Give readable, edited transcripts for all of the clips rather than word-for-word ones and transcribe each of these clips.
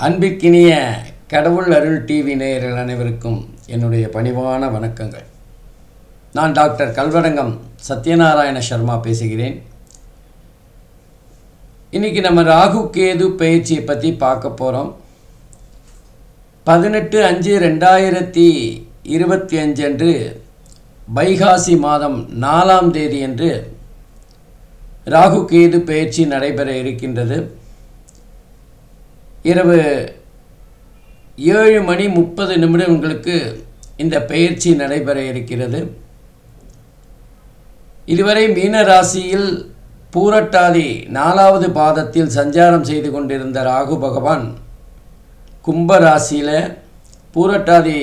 அன்பிற்கினிய கடவுள் அருள் டிவி நேயர்கள் அனைவருக்கும் என்னுடைய பணிவான வணக்கங்கள். நான் டாக்டர் கல்வரங்கம் சத்யநாராயண சர்மா பேசுகிறேன். இன்றைக்கி நம்ம ராகு கேது பயிற்சியை பற்றி பார்க்க போகிறோம். 18/5/2025 அன்று வைகாசி மாதம் 4ஆம் தேதி அன்று ராகு கேது பயிற்சி நடைபெற இருக்கின்றது. இரவு 7:30 இந்த பயிற்சி நடைபெற இருக்கிறது. இதுவரை மீன ராசியில் பூரட்டாதி 4வது பாதத்தில் சஞ்சாரம் செய்து கொண்டிருந்த ராகு பகவான் கும்ப ராசியில் பூரட்டாதி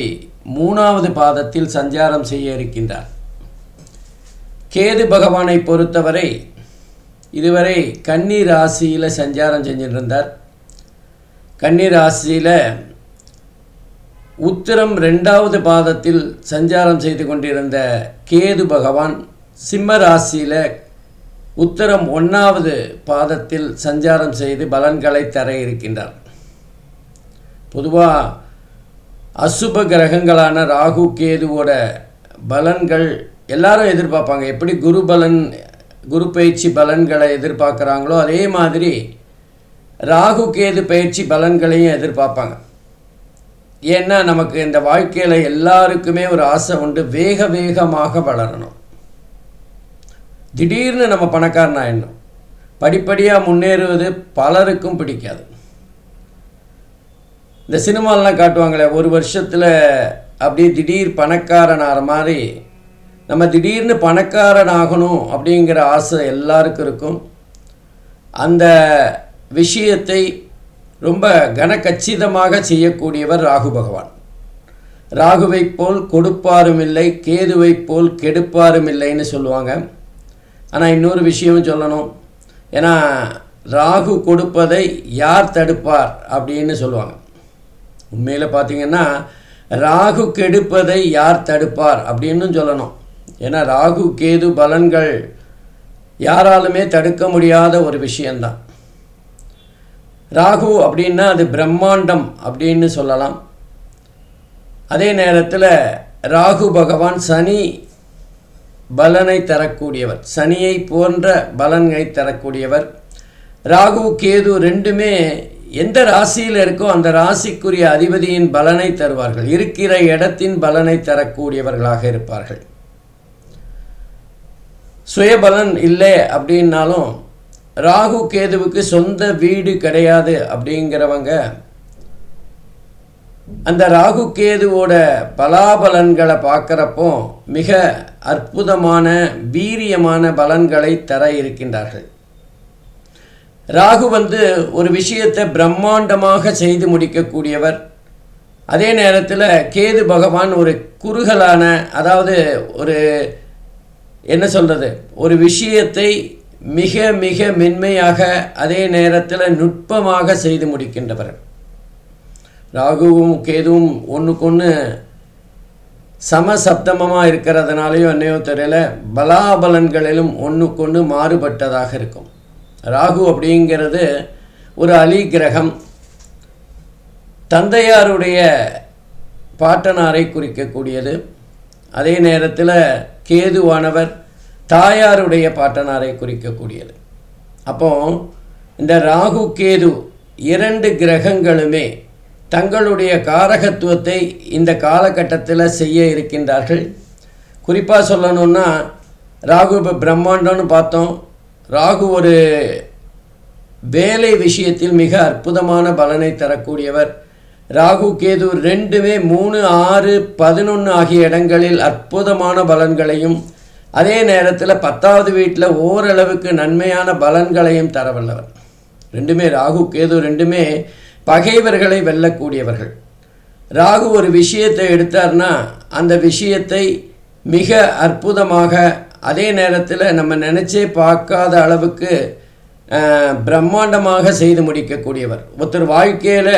3வது பாதத்தில் சஞ்சாரம் செய்ய இருக்கின்றார். கேது பகவானை பொறுத்தவரை இதுவரை கன்னி ராசியில் சஞ்சாரம் செஞ்சிருந்தார். கன்னி ராசியில் உத்திரம் 2வது பாதத்தில் சஞ்சாரம் செய்து கொண்டிருந்த கேது பகவான் சிம்ம ராசியில் உத்திரம் 1வது பாதத்தில் சஞ்சாரம் செய்து பலன்களை தர இருக்கின்றார். பொதுவாக அசுப கிரகங்களான ராகு கேதுவோட பலன்கள் எல்லாரும் எதிர்பார்ப்பாங்க. எப்படி குரு பயிற்சி பலன்களை எதிர்பார்க்குறாங்களோ அதே மாதிரி ராகு கேது பயிற்சி பலன்களையும் எதிர்பார்ப்பாங்க. ஏன்னா நமக்கு இந்த வாழ்க்கையில் எல்லாருக்குமே ஒரு ஆசை உண்டு, வேகமாக வளரணும், திடீர்னு நம்ம பணக்காரன் ஆயிடணும். படிப்படியாக முன்னேறுவது பலருக்கும் பிடிக்காது. இந்த சினிமாலெலாம் காட்டுவாங்களே, ஒரு வருஷத்தில் அப்படியே திடீர் பணக்காரன் ஆகிற மாதிரி நம்ம திடீர்னு பணக்காரன் ஆகணும் அப்படிங்கிற ஆசை எல்லாருக்கும் இருக்கும். அந்த விஷயத்தை ரொம்ப கனக்கச்சிதமாக செய்யக்கூடியவர் ராகு பகவான். ராகுவை போல் கொடுப்பாரும் இல்லை, கேதுவை போல் கெடுப்பாரும் இல்லைன்னு சொல்லுவாங்க. ஆனால் இன்னொரு விஷயம் சொல்லணும். ஏன்னா ராகு கொடுப்பதை யார் தடுப்பார் அப்படின்னு சொல்லுவாங்க. உண்மையில் பார்த்திங்கன்னா ராகு கெடுப்பதை யார் தடுப்பார் அப்படின்னு சொல்லணும். ஏன்னா ராகு கேது பலன்கள் யாராலுமே தடுக்க முடியாத ஒரு விஷயந்தான். ராகு அப்படின்னா அது பிரம்மாண்டம் அப்படின்னு சொல்லலாம். அதே நேரத்தில் ராகு பகவான் சனி பலனை தரக்கூடியவர், சனியை போன்ற பலனை தரக்கூடியவர். ராகு கேது ரெண்டுமே எந்த ராசியில் இருக்கோ அந்த ராசிக்குரிய அதிபதியின் பலனை தருவார்கள், இருக்கிற இடத்தின் பலனை தரக்கூடியவர்களாக இருப்பார்கள். சுயபலன் இல்லை அப்படின்னாலும் ராகு கேதுவுக்கு சொந்த வீடு கிடையாது அப்படிங்கிறவங்க அந்த ராகு கேதுவோட பலாபலன்களை பார்க்குறப்போ மிக அற்புதமான வீரியமான பலன்களை தர இருக்கின்றார்கள். ராகு ஒரு விஷயத்தை பிரம்மாண்டமாக செய்து முடிக்கக்கூடியவர். அதே நேரத்தில் கேது பகவான் ஒரு குறுகலான, அதாவது ஒரு என்ன சொல்கிறது, ஒரு விஷயத்தை மிக மிக மென்மையாக அதே நேரத்தில் நுட்பமாக செய்து முடிக்கின்றவர். ராகுவும் கேதுவும் ஒன்றுக்கொன்று சமசப்தமமாக இருக்கிறதுனாலையும் என்னையோ தெரியல, பலாபலன்களிலும் ஒன்றுக்கொன்று மாறுபட்டதாக இருக்கும். ராகு அப்படிங்கிறது ஒரு அலி கிரகம். தந்தையாருடைய பாட்டனாரை குறிக்கக்கூடியது. அதே நேரத்தில் கேதுவானவர் தாயாருடைய பாட்டனாரை குறிக்கக்கூடியது. அப்போ இந்த ராகு கேது 2 கிரகங்களுமே தங்களுடைய காரகத்துவத்தை இந்த காலகட்டத்தில் செய்ய இருக்கின்றார்கள். குறிப்பாக சொல்லணுன்னா ராகு இப்போ பிரம்மாண்டம்னு பார்த்தோம். ராகு ஒரு வேலை விஷயத்தில் மிக அற்புதமான பலனை தரக்கூடியவர். ராகு கேது ரெண்டுமே 3, 6, 11 ஆகிய இடங்களில் அற்புதமான பலன்களையும் அதே நேரத்தில் 10வது வீட்டில் ஓரளவுக்கு நன்மையான பலன்களையும் தரவல்லவர். ரெண்டுமே ராகு கேது ரெண்டுமே பகைவர்களை வெல்லக்கூடியவர்கள். ராகு ஒரு விஷயத்தை எடுத்தார்னா அந்த விஷயத்தை மிக அற்புதமாக அதே நேரத்தில் நம்ம நினச்சே பார்க்காத அளவுக்கு பிரம்மாண்டமாக செய்து முடிக்கக்கூடியவர். ஒருத்தர் வாழ்க்கையில்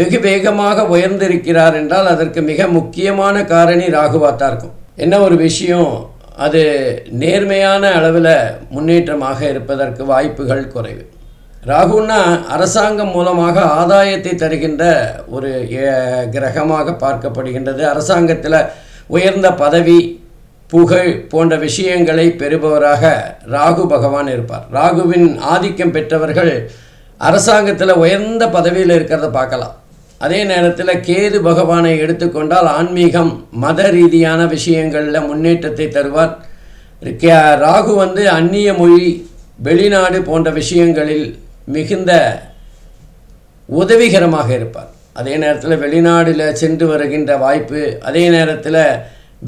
வெகு வேகமாக உயர்ந்திருக்கிறார் என்றால் அதற்கு மிக முக்கியமான காரணி ராகுவாத்தான் இருக்கும். என்ன ஒரு விஷயம், அது நேர்மையான அளவில் முன்னேற்றமாக இருப்பதற்கு வாய்ப்புகள் குறைவு. ராகுன்னா அரசாங்கம் மூலமாக ஆதாயத்தை தருகின்ற ஒரு கிரகமாக பார்க்கப்படுகின்றது. அரசாங்கத்தில் உயர்ந்த பதவி, புகழ் போன்ற விஷயங்களை பெறுபவராக ராகு பகவான் இருப்பார். ராகுவின் ஆதிக்கம் பெற்றவர்கள் அரசாங்கத்தில் உயர்ந்த பதவியில் இருக்கிறத பார்க்கலாம். அதே நேரத்தில் கேது பகவானை எடுத்துக்கொண்டால் ஆன்மீகம், மத ரீதியான விஷயங்களில் முன்னேற்றத்தை தருவார். ராகு அந்நிய மொழி, வெளிநாடு போன்ற விஷயங்களில் மிகுந்த உதவிகரமாக இருப்பார். அதே நேரத்தில் வெளிநாடில் சென்று வருகின்ற வாய்ப்பு, அதே நேரத்தில்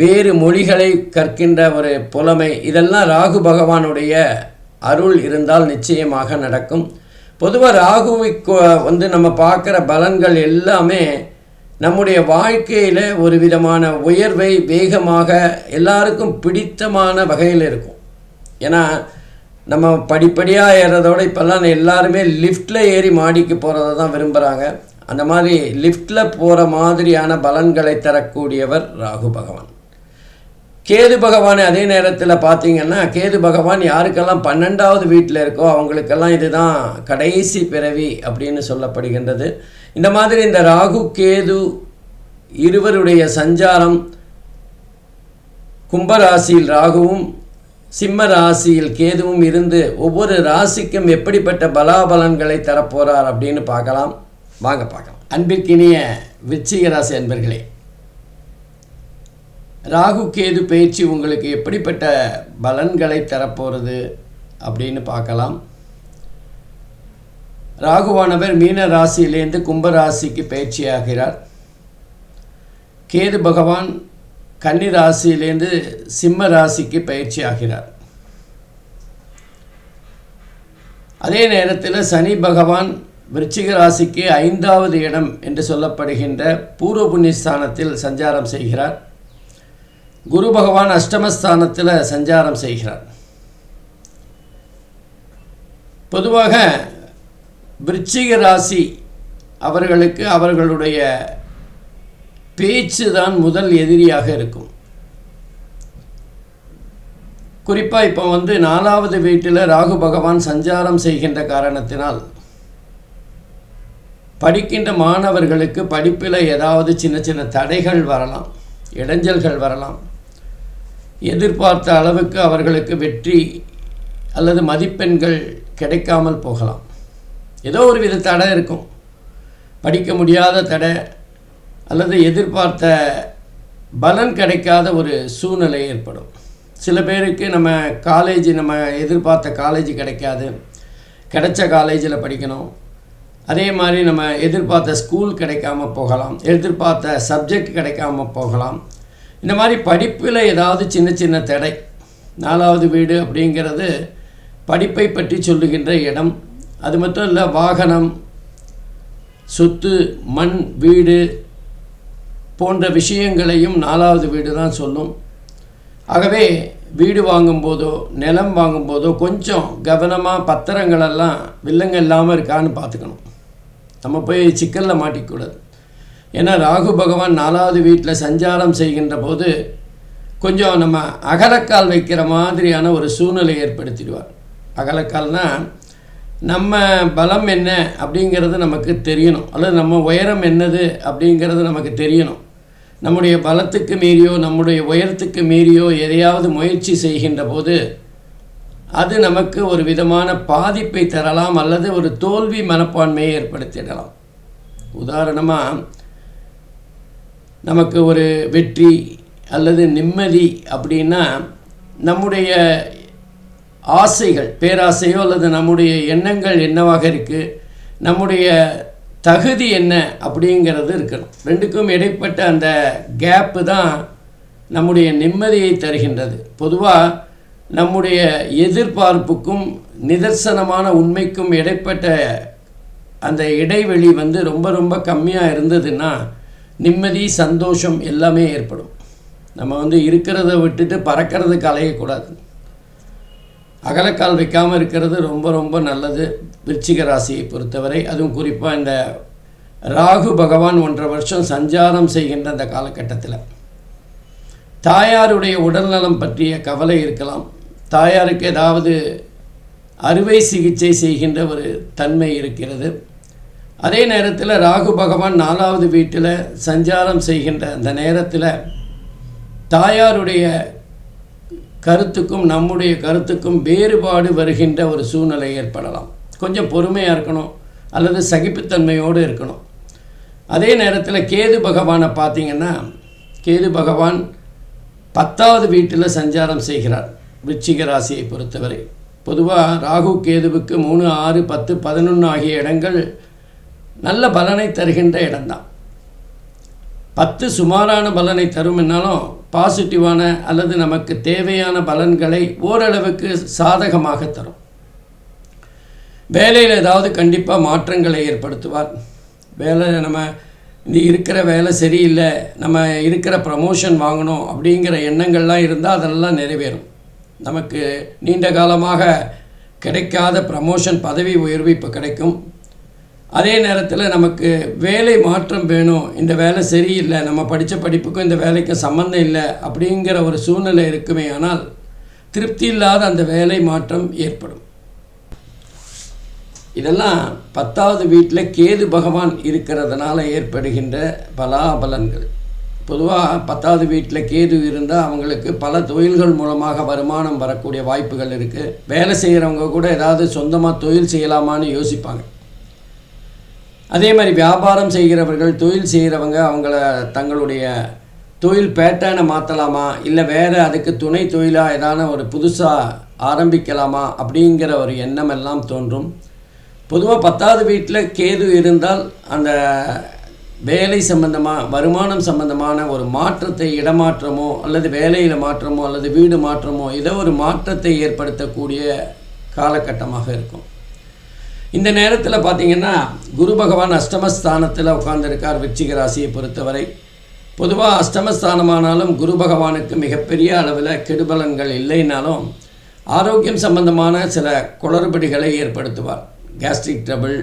வேறு மொழிகளை கற்கின்ற ஒரு புலமை, இதெல்லாம் ராகு பகவானுடைய அருள் இருந்தால் நிச்சயமாக நடக்கும். பொதுவாக ராகுவுக்கு நம்ம பார்க்குற பலன்கள் எல்லாமே நம்முடைய வாழ்க்கையில் ஒரு விதமான உயர்வை வேகமாக எல்லாருக்கும் பிடித்தமான வகையில் இருக்கும். ஏன்னா நம்ம படிப்படியாக ஏறதோடு இப்போல்லாம் எல்லாருமே லிஃப்டில் ஏறி மாடிக்கு போகிறத தான் விரும்புகிறாங்க. அந்த மாதிரி லிஃப்டில் போகிற மாதிரியான பலன்களை தரக்கூடியவர் ராகு பகவான். கேது பகவான் அதே நேரத்தில் பார்த்திங்கன்னா, கேது பகவான் யாருக்கெல்லாம் 12வது வீட்டில் இருக்கோ அவங்களுக்கெல்லாம் இதுதான் கடைசி பிறவி அப்படின்னு சொல்லப்படுகின்றது. இந்த மாதிரி இந்த ராகு கேது இருவருடைய சஞ்சாரம் கும்பராசியில் ராகுவும் சிம்ம ராசியில் கேதுவும் இருந்து ஒவ்வொரு ராசிக்கும் எப்படிப்பட்ட பலாபலன்களை தரப்போகிறார் அப்படின்னு பார்க்கலாம். வாங்க பார்க்கலாம். அன்பிற்கினிய விருச்சிக ராசி அன்பர்களே, ராகு கேது பயிற்சி உங்களுக்கு எப்படிப்பட்ட பலன்களை தரப்போகிறது அப்படின்னு பார்க்கலாம். ராகுவானவர் மீன ராசியிலேருந்து கும்ப ராசிக்கு பயிற்சி ஆகிறார். கேது பகவான் கன்னி ராசியிலேருந்து சிம்ம ராசிக்கு பயிற்சி ஆகிறார். அதே நேரத்தில் சனி பகவான் விருச்சிக ராசிக்கு 5வது இடம் என்று சொல்லப்படுகின்ற பூர்வ புண்ணியஸ்தானத்தில் சஞ்சாரம் செய்கிறார். குரு பகவான் அஷ்டமஸ்தானத்தில் சஞ்சாரம் செய்கிறார். பொதுவாக விருச்சிக ராசி அவர்களுக்கு அவர்களுடைய பேச்சு தான் முதல் எதிரியாக இருக்கும். குறிப்பாக இப்போ 4வது வீட்டில் ராகு பகவான் சஞ்சாரம் செய்கின்ற காரணத்தினால் படிக்கின்ற மாணவர்களுக்கு படிப்பில் ஏதாவது சின்ன சின்ன தடைகள் வரலாம், இடைஞ்சல்கள் வரலாம். எதிர்பார்த்த அளவுக்கு அவர்களுக்கு வெற்றி அல்லது மதிப்பெண்கள் கிடைக்காமல் போகலாம். ஏதோ ஒரு வித தடை இருக்கும், படிக்க முடியாத தடை அல்லது எதிர்பார்த்த பலன் கிடைக்காத ஒரு சூழ்நிலை ஏற்படும். சில பேருக்கு நம்ம எதிர்பார்த்த காலேஜ் கிடைக்காது, கிடைச்ச காலேஜில் படிக்கணும். அதே மாதிரி நம்ம எதிர்பார்த்த ஸ்கூல் கிடைக்காமல் போகலாம், எதிர்பார்த்த சப்ஜெக்ட் கிடைக்காமல் போகலாம். இந்த மாதிரி படிப்பில் ஏதாவது சின்ன சின்ன தடை. 4வது வீடு அப்படிங்கிறது படிப்பை பற்றி சொல்லுகின்ற இடம். அது மட்டும் இல்லை, வாகனம், சொத்து, மண், வீடு போன்ற விஷயங்களையும் 4வது வீடு தான் சொல்லும். ஆகவே வீடு வாங்கும்போதோ நிலம் வாங்கும்போதோ கொஞ்சம் கவனமாக பத்திரங்களெல்லாம் வில்லங்க இல்லாமல் இருக்கான்னு பார்த்துக்கணும். நம்ம போய் சிக்கலில் மாட்டிக்கூடாது. ஏன்னா ராகு பகவான் 4வது வீட்டில் சஞ்சாரம் செய்கின்ற போது கொஞ்சம் நம்ம அகலக்கால் வைக்கிற மாதிரியான ஒரு சூழ்நிலை ஏற்படுத்திடுவார். அகலக்கால்னால் நம்ம பலம் என்ன அப்படிங்கிறது நமக்கு தெரியணும், அல்லது நம்ம உயரம் என்னது அப்படிங்கிறது நமக்கு தெரியணும். நம்முடைய பலத்துக்கு மீறியோ நம்முடைய உயரத்துக்கு மீறியோ எதையாவது முயற்சி செய்கின்ற போது அது நமக்கு ஒரு விதமான பாதிப்பை தரலாம், அல்லது ஒரு தோல்வி மனப்பான்மையை ஏற்படுத்திடலாம். உதாரணமாக, நமக்கு ஒரு வெற்றி அல்லது நிம்மதி அப்படின்னா நம்முடைய ஆசைகள், பேராசையோ அல்லது நம்முடைய எண்ணங்கள் என்னவாக இருக்குது, நம்முடைய தகுதி என்ன அப்படிங்கிறது இருக்கணும். ரெண்டுக்கும் இடைப்பட்ட அந்த கேப்பு தான் நம்முடைய நிம்மதியை தருகின்றது. பொதுவாக நம்முடைய எதிர்பார்ப்புக்கும் நிதர்சனமான உண்மைக்கும் இடைப்பட்ட அந்த இடைவெளி ரொம்ப ரொம்ப கம்மியாக இருந்ததுன்னா நிம்மதி, சந்தோஷம் எல்லாமே ஏற்படும். நம்ம இருக்கிறத விட்டுட்டு பறக்கிறதுக்கு அலையக்கூடாது. அகலக்கால் வைக்காமல் இருக்கிறது ரொம்ப ரொம்ப நல்லது விருச்சிக ராசியை பொறுத்தவரை. அதுவும் குறிப்பாக இந்த ராகு பகவான் 1.5 வருஷம் சஞ்சாரம் செய்கின்ற அந்த காலகட்டத்தில் தாயாருடைய உடல்நலம் பற்றிய கவலை இருக்கலாம். தாயாருக்கு ஏதாவது அறுவை சிகிச்சை செய்கின்ற ஒரு தன்மை இருக்கிறது. அதே நேரத்தில் ராகு பகவான் 4வது வீட்டில் சஞ்சாரம் செய்கின்ற அந்த நேரத்தில் தாயாருடைய கருத்துக்கும் நம்முடைய கருத்துக்கும் வேறுபாடு வருகின்ற ஒரு சூழ்நிலை ஏற்படலாம். கொஞ்சம் பொறுமையாக இருக்கணும் அல்லது சகிப்புத்தன்மையோடு இருக்கணும். அதே நேரத்தில் கேது பகவானை பார்த்திங்கன்னா, கேது பகவான் 10வது வீட்டில் சஞ்சாரம் செய்கிறார் விருச்சிக ராசியை பொறுத்தவரை. பொதுவாக ராகு கேதுவுக்கு 3, 6, 10, 11 ஆகிய இடங்கள் நல்ல பலனை தருகின்ற இடம்தான். 10 சுமாரான பலனை தரும் என்னாலும் பாசிட்டிவான அல்லது நமக்கு தேவையான பலன்களை ஓரளவுக்கு சாதகமாக தரும். வேலையில் ஏதாவது கண்டிப்பாக மாற்றங்களை ஏற்படுத்துவார். வேலை நம்ம இந்த இருக்கிற வேலை சரியில்லை, நம்ம இருக்கிற ப்ரமோஷன் வாங்கணும் அப்படிங்கிற எண்ணங்கள்லாம் இருந்தால் அதெல்லாம் நிறைவேறும். நமக்கு நீண்ட காலமாக கிடைக்காத ப்ரமோஷன் பதவி உயர்வு இப்போ கிடைக்கும். அதே நேரத்தில் நமக்கு வேலை மாற்றம் வேணும், இந்த வேலை சரியில்லை, நம்ம படித்த படிப்புக்கும் இந்த வேலைக்கும் சம்மந்தம் இல்லை அப்படிங்கிற ஒரு சூழ்நிலை இருக்குமே, ஆனால் திருப்தி இல்லாத அந்த வேலை மாற்றம் ஏற்படும். இதெல்லாம் 10வது வீட்டில் கேது பகவான் இருக்கிறதுனால ஏற்படுகின்ற பலாபலன்கள். பொதுவாக 10வது வீட்டில் கேது இருந்தால் அவங்களுக்கு பல தொழில்கள் மூலமாக வருமானம் வரக்கூடிய வாய்ப்புகள் இருக்குது. வேலை செய்கிறவங்க கூட ஏதாவது சொந்தமாக தொழில் செய்யலாமான்னு யோசிப்பாங்க. அதே மாதிரி வியாபாரம் செய்கிறவர்கள், தொழில் செய்கிறவங்க அவங்கள தங்களுடைய தொழில் பேட்டர்னை மாற்றலாமா, இல்லை வேறு அதுக்கு துணை தொழிலாக ஏதான ஒரு புதுசாக ஆரம்பிக்கலாமா அப்படிங்கிற ஒரு எண்ணம் எல்லாம் தோன்றும். பொதுவாக 10வது வீட்டில் கேது இருந்தால் அந்த வேலை சம்பந்தமாக வருமானம் சம்பந்தமான ஒரு மாற்றத்தை, இடமாற்றமோ அல்லது வேலையில் மாற்றமோ அல்லது வீடு மாற்றமோ ஏதோ ஒரு மாற்றத்தை ஏற்படுத்தக்கூடிய காலகட்டமாக இருக்கும். இந்த நேரத்தில் பார்த்திங்கன்னா குரு பகவான் அஷ்டமஸ்தானத்தில் உட்கார்ந்துருக்கார் விருச்சிக ராசியை பொறுத்தவரை. பொதுவாக அஷ்டமஸ்தானமானாலும் குரு பகவானுக்கு மிகப்பெரிய அளவில் கெடுபலன்கள் இல்லைனாலும் ஆரோக்கியம் சம்பந்தமான சில குளறுபடிகளை ஏற்படுத்துவார். கேஸ்ட்ரிக் ட்ரபிள்,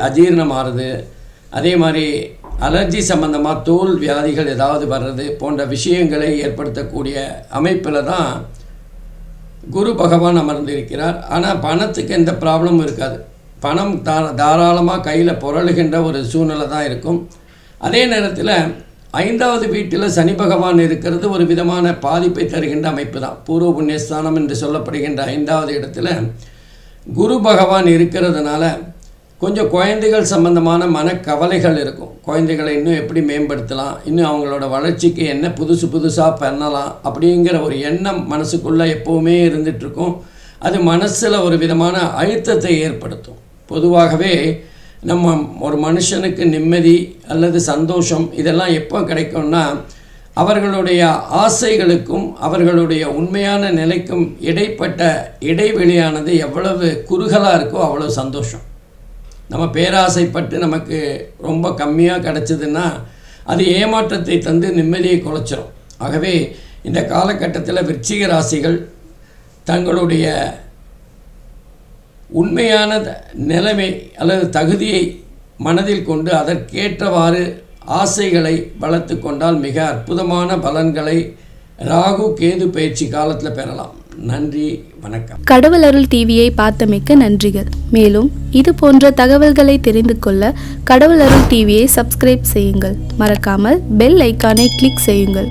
அஜீரணமாகிறது, அதே மாதிரி அலர்ஜி சம்பந்தமாக தோல் வியாதிகள் ஏதாவது வர்றது போன்ற விஷயங்களை ஏற்படுத்தக்கூடிய அமைப்பில் தான் குரு பகவான் அமர்ந்திருக்கிறார். ஆனால் பணத்துக்கு எந்த ப்ராப்ளமும் இருக்காது. பணம் தாராளமாக கையில் புரளுகின்ற ஒரு சூழ்நிலை தான் இருக்கும். அதே நேரத்தில் 5வது வீட்டில் சனி பகவான் இருக்கிறது ஒரு விதமான பாதிப்பை தருகின்ற அமைப்பு தான். பூர்வ புண்ணியஸ்தானம் என்று சொல்லப்படுகின்ற 5வது இடத்துல குரு பகவான் இருக்கிறதுனால கொஞ்சம் குழந்தைகள் சம்பந்தமான மனக்கவலைகள் இருக்கும். குழந்தைகளை இன்னும் எப்படி மேம்படுத்தலாம், இன்னும் அவங்களோட வளர்ச்சிக்கு என்ன புதுசாக பண்ணலாம் அப்படிங்கிற ஒரு எண்ணம் மனசுக்குள்ளே எப்போவுமே இருந்துகிட்ருக்கும். அது மனசில் ஒரு விதமான அழுத்தத்தை ஏற்படுத்தும். பொதுவாகவே நம்ம ஒரு மனுஷனுக்கு நிம்மதி அல்லது சந்தோஷம் இதெல்லாம் எப்போ கிடைக்கும்னா அவர்களுடைய ஆசைகளுக்கும் அவர்களுடைய உண்மையான நிலைக்கும் இடைப்பட்ட இடைவெளியானது எவ்வளவு குறுகலாக இருக்கோ அவ்வளோ சந்தோஷம். நம்ம பேராசைப்பட்டு நமக்கு ரொம்ப கம்மியாக கிடச்சிதுன்னா அது ஏமாற்றத்தை தந்து நிம்மதியை குலைச்சிரும். ஆகவே இந்த காலகட்டத்தில் விருச்சிக ராசிகள் தங்களுடைய உண்மையான நிலைமை அல்லது தகுதியை மனதில் கொண்டு அதற்கேற்றவாறு ஆசைகளை வளர்த்து கொண்டால் மிக அற்புதமான பலன்களை ராகு கேது பயிற்சி காலத்தில் பெறலாம். நன்றி, வணக்கம். கடவுள் அருள் டிவியை பார்த்தமைக்கு நன்றிகள். மேலும் இது போன்ற தகவல்களை தெரிந்து கொள்ள கடவுள் அருள் டிவியை சப்ஸ்கிரைப் செய்யுங்கள். மறக்காமல் பெல் ஐக்கானை கிளிக் செய்யுங்கள்.